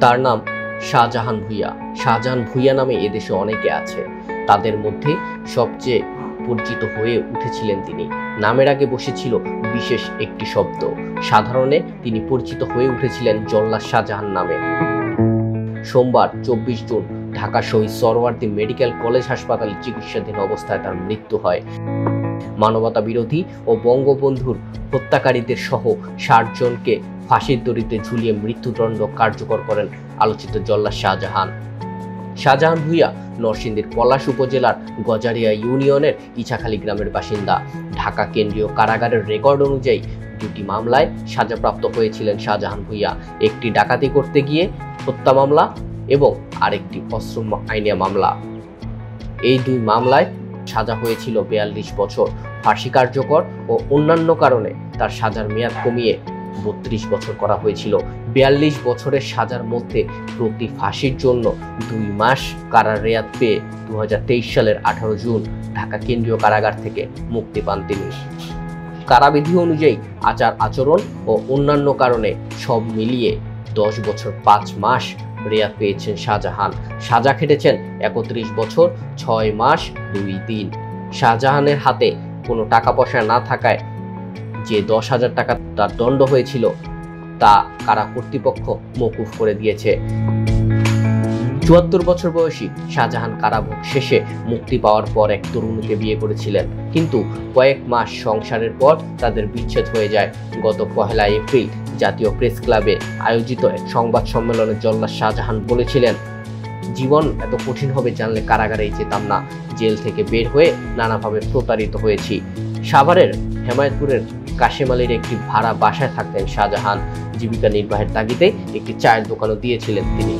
তার নাম শাহজাহান ভূঁইয়া। শাহজাহান ভূঁইয়া নামে এদেশে অনেকে আছে, তাদের মধ্যে সবচেয়ে পরিচিত হয়ে উঠেছিলেন তিনি। নামের আগে বসেছিল বিশেষ একটি শব্দ। সাধারণে তিনি পরিচিত হয়ে উঠেছিলেন জল্লাদ শাহজাহান নামে। সোমবার 24 জুন ঢাকা শহীদ সরওয়ার্দী মেডিকেল কলেজ হাসপাতালে চিকিৎসাধীন অবস্থায় তার মৃত্যু হয়। মানবতা বিরোধী ও বঙ্গবন্ধুর হত্যাকারীদের সহ 60 জনকে ফাঁসির দড়িতে ঝুলিয়ে মৃত্যুদণ্ড কার্যকর করেন আলোচিত জল্লাদ শাহজাহান। শাহজাহান ভূঁইয়া নরসিংদীর পলাশ উপজেলার গজারিয়া ইউনিয়নের ইছাখালী গ্রামের বাসিন্দা। ঢাকা কেন্দ্রীয় কারাগারের রেকর্ড অনুযায়ী 2টি মামলায় সাজাপ্রাপ্ত হয়েছিলেন শাহজাহান ভূঁইয়া। একটি ডাকাতি করতে গিয়ে হত্যা মামলা এবং আরেকটি অস্ত্র আইনে মামলা। এই 2 মামলায় সাজা হয়েছিল 42 বছর। ফাঁসি কার্যকর ও অন্যান্য কারণে তার সাজার মেয়াদ কমিয়ে 32 বছর করা হয়েছিল। 42 বছরের সাজার মধ্যে প্রতি ফাঁসির জন্য 2 মাস কারার রেয়াদ পেয়ে 2023 সালের 18 জুন ঢাকা কেন্দ্রীয় কারাগার থেকে মুক্তি পান তিনি। কারাবিধি অনুযায়ী আচার আচরণ ও অন্যান্য কারণে সব মিলিয়ে 10 বছর 5 মাস রেয়াদ পেয়েছেন শাহজাহান। সাজা খেটেছেন 31 বছর 6 মাস 2 দিন। শাহজাহানের হাতে কোনো টাকা পয়সা না থাকায় যে 10,000 টাকা তার দণ্ড হয়েছিল তা কারা কর্তৃপক্ষ মওকুফ করে দিয়েছে। 74 বছর বয়সী শাহজাহান কারাভোগ শেষে মুক্তি পাওয়ার পর এক তরুণীকে বিয়ে করেছিলেন, কিন্তু কয়েক মাস সংসারের পর তাদের বিচ্ছেদ হয়ে যায়। গত 1 এপ্রিল জাতীয় প্রেস ক্লাবে আয়োজিত এক সংবাদ সম্মেলনে জল্লাদ শাহজাহান বলেছিলেন, জীবন এত কঠিন হবে জানলে কারাগারেই যেতাম না। জেল থেকে বের হয়ে নানাভাবে প্রতারিত হয়েছি। সাভারের হেমায়েতপুরের কাশেম আলীর একটি ভাড়া বাসায় থাকতেন শাহজাহান। জীবিকা নির্বাহের তাগিদে একটি চায়ের দোকানও দিয়েছিলেন তিনি।